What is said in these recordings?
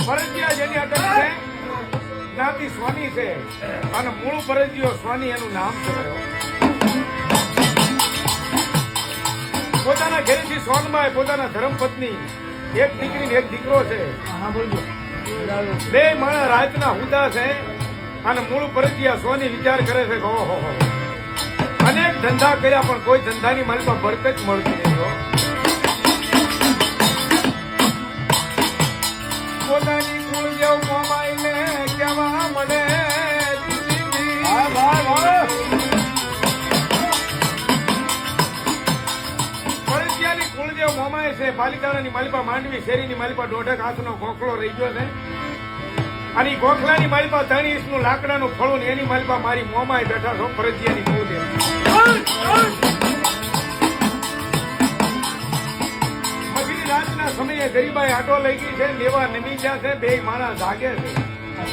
પરજીયા જેની અટક છે જ્ઞાતિ સ્વાની છે અને મૂળ પરજીયો સ્વાની એનું નામ છે. પોતાના ઘરેથી સોનબાઈ પોતાના ધર્મપત્ની એક દીકરી ને એક દીકરો છે. બે માણસ રાતના હુદા છે અને મૂળ પરજીયા સોની વિચાર કરે છે કે ઓહો અનેક ધંધા કર્યા પણ કોઈ ધંધાની માલમાં બરકત મળતી નહીં. પોતાની કુળદેવ મોમાઈને કેવા મળે પરજીયાની કુળદેવ મોમાય છે. પાલિતાણાની માલિપા માંડવી શેરીની માલિપા દોઢક હાથનો ગોખલો રહી ગયો છે અને ગોખલાની માલિપા 3 ઇંચનું લાકડાનું ફળું એની માલિપા મારી મોમાય બેઠા છો પરજીયાની કુળદેવ. રાતના સમયે ગરીબાઈ આટો લઈ ગઈ છે લેવા નમી ગયા છે. બે માણસ જાગે છે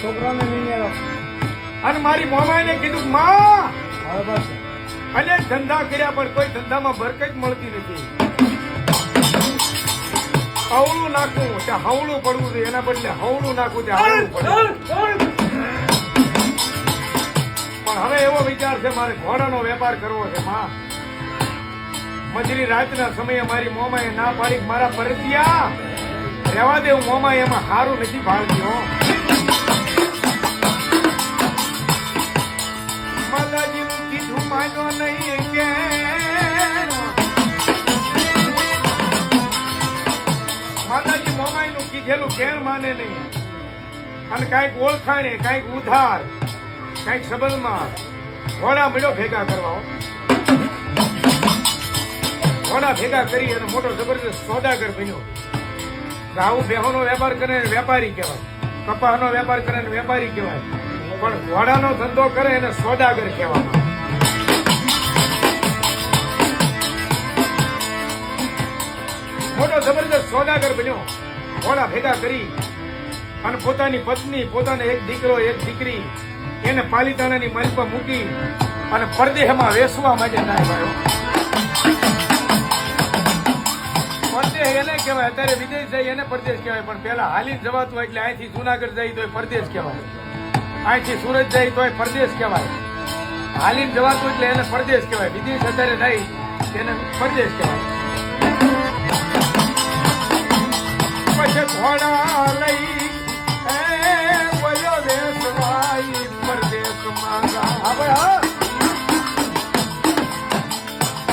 છોકરાને અને મારી મોમાઈને કીધું માં અનેક ધંધા કર્યા પણ કોઈ ધંધામાં બરકત મળતી નથી. હવળું નાખવું ત્યાં હવળું પડવું છે એના બદલે હવળું નાખવું ત્યાં હવળું પડવું. પણ હવે એવો વિચાર છે મારે ઘોડાનો વેપાર કરવો છે. માં મજરી રાતના સમયે મારી મોમાએ ના પાડી મારા પરજીયા રહેવા દે હું મોમા એમાં સારું નથી ભાળતી હો. માતાજીનું કીધું માનો નહીં કે માતાજી મોમાઈનું કીધેલું કેમ માને નહીં અને કાંઈક ઓળખાણે કાંઈક ઉધાર કાંઈક સંબંધમાં ઘોડા મળ્યો ભેગા કરવા. ઘોડા ભેગા કરી અને મોટો જબરદસ્ત સોદાગર બન્યો. આવું બેહોનો વેપાર કરે વેપારી કહેવાય, કપાસનો વેપાર કરે વેપારી કહેવાય, પણ ઘોડાનો ધંધો કરે એને સોદાગર કહેવામાં. મોટો જબરદસ્ત સોદાગર બન્યો. ઘોડા ભેગા કરી અને પોતાની પત્ની પોતાને એક દીકરો એક દીકરી એને પાલિતાણાની માલિપા મૂકી અને પરદેશમાં વેસવા માટે ના આવ્યો. પરદેશ એને કહેવાય. અત્યારે વિદેશ જાય એને પરદેશ કહેવાય પણ પેલા હાલી જવાતું એટલે અહીંથી જુનાગઢ જાય તો પરદેશ કહેવાય, અહીંથી સુરત જાય તો પરદેશ કહેવાય. હાલી જવાતું એટલે એને પરદેશ કહેવાય. વિદેશ અત્યારે જાય એને પરદેશ કહેવાય. પછી ઘોડા લઈ વેસવાઈ પરદેશમાં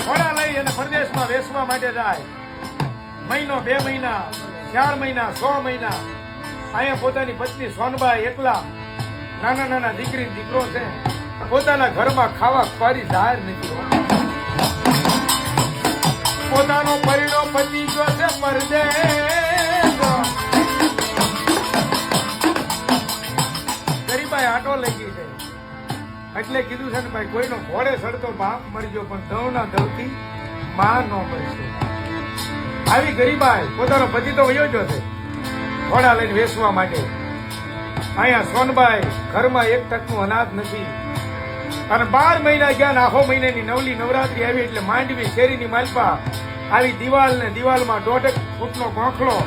ઘોડા લઈ અને પરદેશમાં વેસવા માટે જાય. મહિનો 2 મહિના 4 મહિના 6 મહિના અહીંયા પોતાની પત્ની સોનબાઈ એકલા નાના નાના દીકરી દીકરો છે. પોતાના ઘરમાં ખાવા ખવારી જાહેર નથી. પોતાનો પરિણો પતિ ગયો છે પરદેશ. ગરીબાઈ આટો લઈ ગઈ છે એટલે કીધું છે ને ભાઈ કોઈનો ઘોડે સડતો બાપ મરી ગયો પણ દવના દવથી માં ન મળશે. આવી ગરીબાઈ પોતાનો પતિ તો વયો ગયો છે ઘોડા લઈને વેચવા માટે. અહીંયા સોનબાઈ ઘરમાં 1 ટકનું અનાજ નથી અને 12 મહિના ગયા. આખો મહિનાની નવલી નવરાત્રી આવી એટલે માંડવી શેરીની માલપા આવી દિવાલ ને દિવાલમાં 1.5 ફૂટનો ગોખલો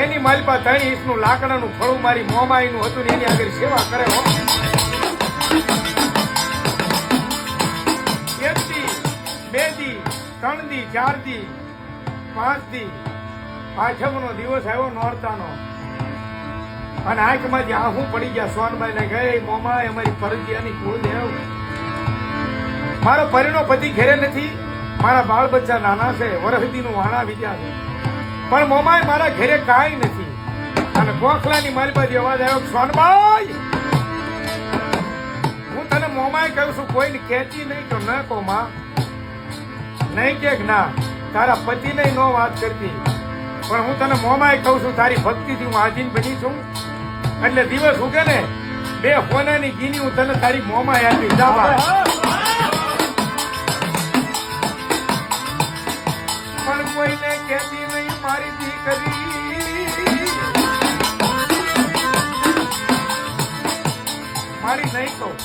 એની માલપા 3 ઇંચનું લાકડાનું ફળું મારી મોમાઈનું હતું ને એની આગળ સેવા કરે. 1 દી 2 દી 3 દી 4 દી 5 દી 8મનો દિવસ આવ્યો નોરતાનો અને આંખમાંથી આહું પડી ગયા. સોનબાઈ ને ગઈ મોમાઈ અમારી પરજીયાની કુળદેવ મારો પરિણો પતિ ઘેરે નથી, મારા બાળ બચ્ચા નાના છે, વરહદીનું વાણા વિદ્યા છે પણ મોમાઈ મારા ઘેરે કાંઈ નથી. અને ગોખલાની મારી પાસે અવાજ આવ્યો સોનબાઈ હું તને મોમાઈ કહું છું કોઈને કહેતી નહીં તો ન કહો માં. નહીં કે ના તારા પતિને નો વાત કરતી પણ હું તને મોમાઈ કહું છું તારી ભક્તિથી હું આજીન બની છું એટલે દિવસ ઉગે ને 2 સોનાની ગીની હું તને તારી મોમાઈ આપી જા. પણ કોઈને કહેતી નહીં મારી દીકરી મારી નહીં કહું.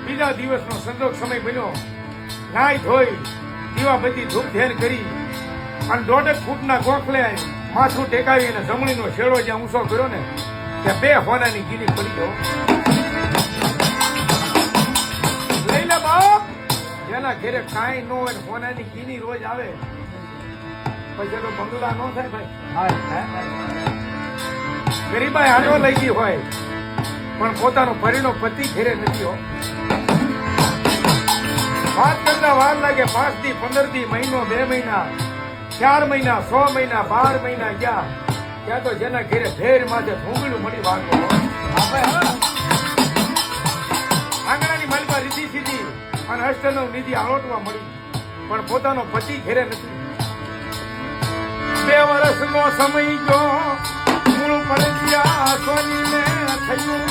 બીજા દિવસનો સંજોગ સમય બન્યો. નાઈ ધોઈ દીવાબત્તી ધૂપ ધ્યાન કરી અને 1.5 ફૂટના ગોખલે માથું ટેકાવી અને જમણીનો શેડો જ્યાં ઊંચો કર્યો ને ત્યાં 2 હોનાની ગીની પડી ગયો. લઈ લે બાપ, જેના ઘેરે કાંઈ ન હોય હોનાની ગીની રોજ આવે પછી તો બંગલા ન થાય ભાઈ. ગરીબાઈ આનો લઈ ગઈ હોય પણ પોતાનો પરિણો પતિ ઘેરે નથી હો. વાત કરતા વાર લાગે 5 દી 15 દી મહિનો 2 મહિના 4 મહિના 6 મહિના 12 મહિના ગયા ત્યાં તો જેના ઘેરે ભેર માથે ભૂંગળું મળી વાગો. આંગણાની માલમાં રીધી સીધી અને અષ્ટનવ નિધિ આળોટવા મળી પણ પોતાનો પતિ ઘેરે નથી. 2 વર્ષનો સમય ગયો મૂળ પરસ્યા સોનીને થયું.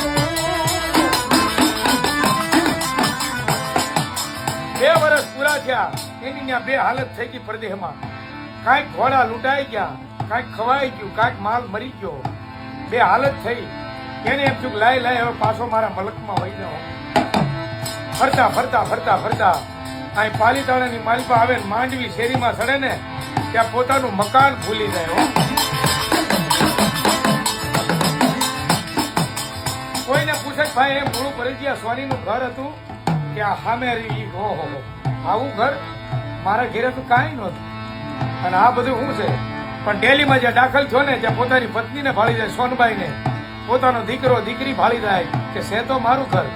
2 વર્ષ પૂરા થયા એની ત્યાં 2 હાલત થઈ ગઈ પરદેહમાં. કાંઈક ઘોડા લૂંટાઈ ગયા, કાંઈક ખવાઈ ગયું, કાંઈક માલ મરી ગયો. 2 હાલત થઈ. એને એમ થયું લાય હવે પાછો મારા મલકમાં વહી જાઓ. ફરતા ફરતા ફરતા ફરતા અહીં પાલીતાણાની માલપા આવે માંડવી શેરીમાં ચડે ને ત્યાં પોતાનું મકાન ભૂલી જાય. કોઈને પૂછે ભાઈ એ મૂળ પરિચયા સોનીનું ઘર હતું કે આ સામે ઓહો આવું ઘર મારા ઘેરે તો કાંઈ નહોતું. અને આ બધું શું છે પણ ડેલીમાં જ્યાં દાખલ થયો ને ત્યાં પોતાની પત્નીને ભાળી જાય, સોનબાઈને પોતાનો દીકરો દીકરી ભાળી જાય કે છે તો મારું ઘર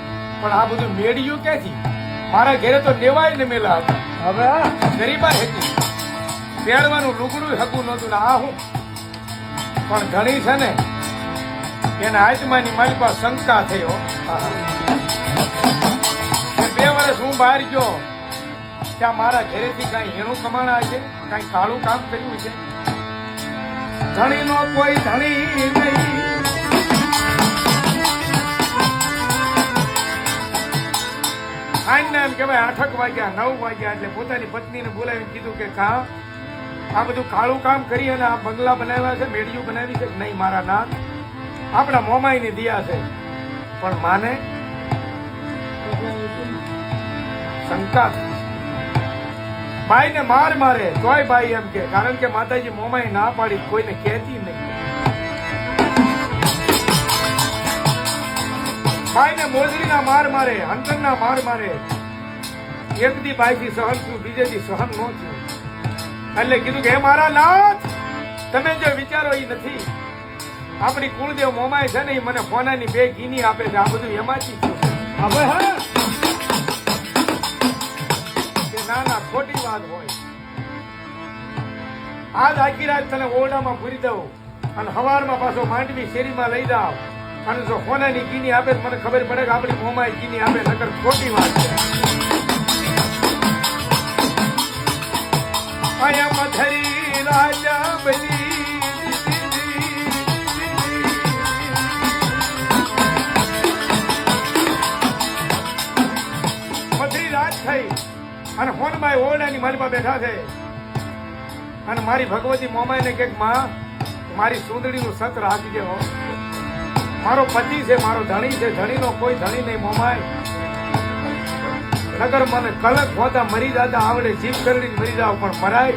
પણ આ બધું મેળ્યું ક્યાંથી? મારા ઘેરે તો દેવાય ને મેલા હતા. હવે ગરીબા હતી, પહેરવાનું લુગડું હકું નહોતું ને આ હું પણ ધણી છે ને એના આત્માની મારી પાસે શંકા થયો. 2 વર્ષ હું બહાર ગયો ત્યાં મારા ઘરેથી કાંઈ હેણું કમાણા છે, કાંઈ કાળું કામ કર્યું છે? ધણીનો કોઈ ધણી નહીં. આજના એમ કહેવાય 8 વાગ્યા 9 વાગ્યા એટલે પોતાની પત્નીને બોલાવીને કીધું કે કા આ બધું કાળું કામ કરી અને આ બંગલા બનાવ્યા છે, મેડિયું બનાવી છે? નહીં મારા નાથ, આપણા મોમાઈની દિયા છે. પણ માને શંકા. બાઈને માર મારે તોય બાઈ એમ કે કારણ કે માતાજી મોમાઈ ના પાડી કોઈને કહેતી નહીં. બાઈને મોજડીના માર મારે, હંતરના માર મારે. એક દી બાઈથી સહન થયું, બીજે દી સહન ન થયું એટલે કીધું કે હે મારા નાથ, તમે જે વિચારો એ નથી. આપણી કુળદેવ મોમાઈ છે ને એ મને ફોનાની 2 ગીની આપે છે. આ બધું એમાંથી હવે ના ના ખોટી વાત હોય. આજ આખી રાત તને ઓરડામાં પૂરી દઉં અને સવારમાં પાછો માંડવી શેરીમાં લઈ જાવ અને જો ફોનાની ગીની આપે મને ખબર પડે કે આપણી મોમાઈ ગીની આપે, નકર ખોટી વાત છે. અહીંયા મધરી રાજા બલી થઈ અને ફોનભાઈ ઓરડાની માલમાં બેઠા છે અને મારી ભગવતી મોમાઈને કે માં મારી સુંદડીનું સત રાખી દેવો. મારો પતિ છે, મારો ધણી છે, ધણીનો કોઈ ધણી નહીં મોમાઈ. નગર મને કલક હોતા મરી જતા આવડે, જીભ કરડીને મરી જાવ પણ મરાય.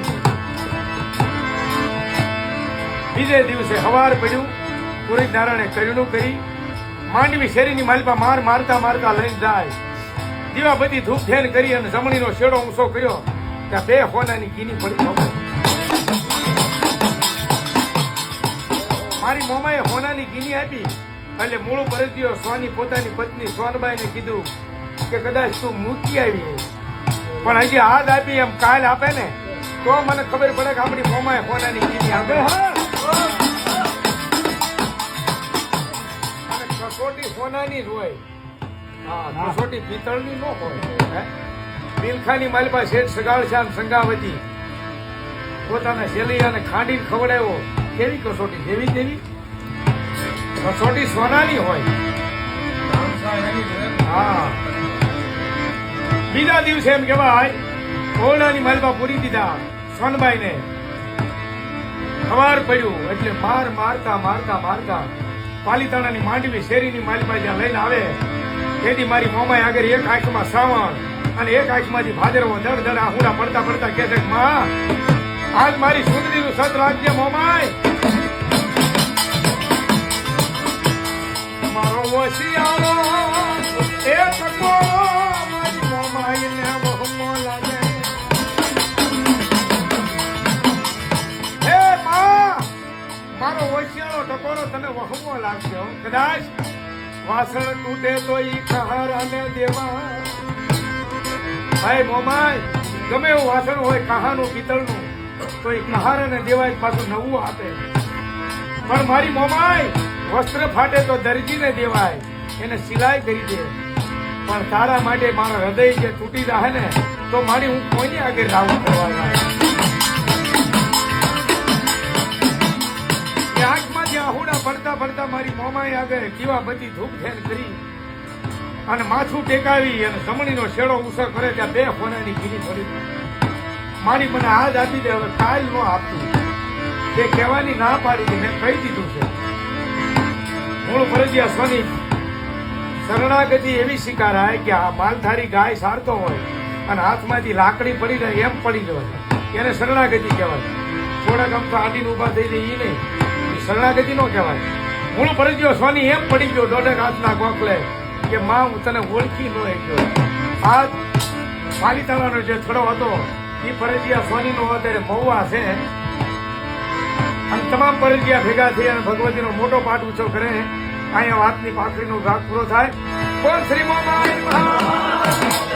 બીજે દિવસે હવાર પડ્યું, પુરી નારાયણે કરુણું કરી માંડવી શેરીની માલપા માર મારતા મારતા લઈને જાય. દીવાબત્તી ધૂપ ધ્યાન કરી અને જમણીનો શેડો ઊંચો કર્યો ત્યાં 2 હોનાની ગીની પડી. મારી મોમાએ હોનાની ગીની આપી એટલે મૂળ પરજીઓ સોની પોતાની પત્ની સોનબાઈને કીધું કે કદાચ તું મૂકી આવી પણ હજી હાથ આપી એમ કાલ આપે ને તો મને ખબર પડે કે આપણી મોમાએ હોનાની ગીની આપે. અને કસોટી હોનાની જ હોય, કસોટી પિત્તળની ન હોય. બિલખાની માલપા શેઠ સગાળશાન સંગાવતી પોતાના શેલૈયાને ખાંડીને ખવડાવ્યો. કેવી કસોટી? જેવી તેવી કસોટી સોનાની હોય. હા. બીજા દિવસે એમ કહેવાય ઓરડાની માલપા પૂરી દીધા સોનબાઈને. સવાર પડ્યું એટલે માર મારતા મારતા મારતા પાલીતાણાની માંડવી શેરીની માલપા જ્યાં લઈને આવે તેથી મારી મોમાઈ આગળ એક આંખમાં શ્રાવણ અને એક આંખમાંથી ભાદરવો દડ દડ આહુડા પડતા પડતા કહે છે માં આજ મારી સુંદરીનું સત રાજ્ય મોમાય મારો વસિયાળો એ તકો મારી મોમાઈને બહુમો લાગે હે માં મારો વસિયાળો ટકોરો તને વહમો લાગશે કદાચ વાસણ તૂટે તો ઈ કહારાને દેવા ભાઈ મોમાય ગમે એવું વાસણ હોય કહાનું પિત્તળનું તો એ કહારાને દેવાય પાછું નવું આપે પણ મારી મોમાય વસ્ત્ર ફાટે તો દરજીને દેવાય એને સિલાઈ કરી દે પણ તારા માટે મારા હૃદય જે તૂટી જાય ને તો મારી હું કોઈને આગળ રાવું કરવા જાય આંખમાંથી આહુડા પડતા પડતા મારી મોમાઈ આગળ કેવા બધી ધૂપ ધેન કરી અને માથું ટેકાવી અને જમણીનો શેડો ઉછો કરે ત્યાં બે ફોનાની ગીરી પડી મારી મને હાથ આપી દે હવે કાલ નો આપતું તે કહેવાની ના પાડી મેં કહી દીધું છે મૂળ ફરજિયા સ્વની શરણાગતિ એવી સ્વીકારાય કે આ માલધારી ગાય સારતો હોય અને હાથમાંથી લાકડી પડી જાય એમ પડી જવાય એને શરણાગતિ કહેવાય થોડાક આમ તો આડીને ઊભા થઈ જાય એ નહીં શરણાગતિ નો કહેવાય મૂળ ફરજિયો સ્વની એમ પડી ગયો દોઢેક હાથના ગોખલે કે માં હું તને ઓળખી ન ગયો આ પાલિતાણાનો જે થડો હતો એ ફરજિયા સ્વની નો અત્યારે મહુવા છે અને તમામ ફરજિયા ભેગા થઈ અને ભગવતીનો મોટો પાઠ ઊંચો કરે અહીંયા વાતની પાખડીનો ભાગ પૂરો થાય. બોલ શ્રી મોમાઈ મહા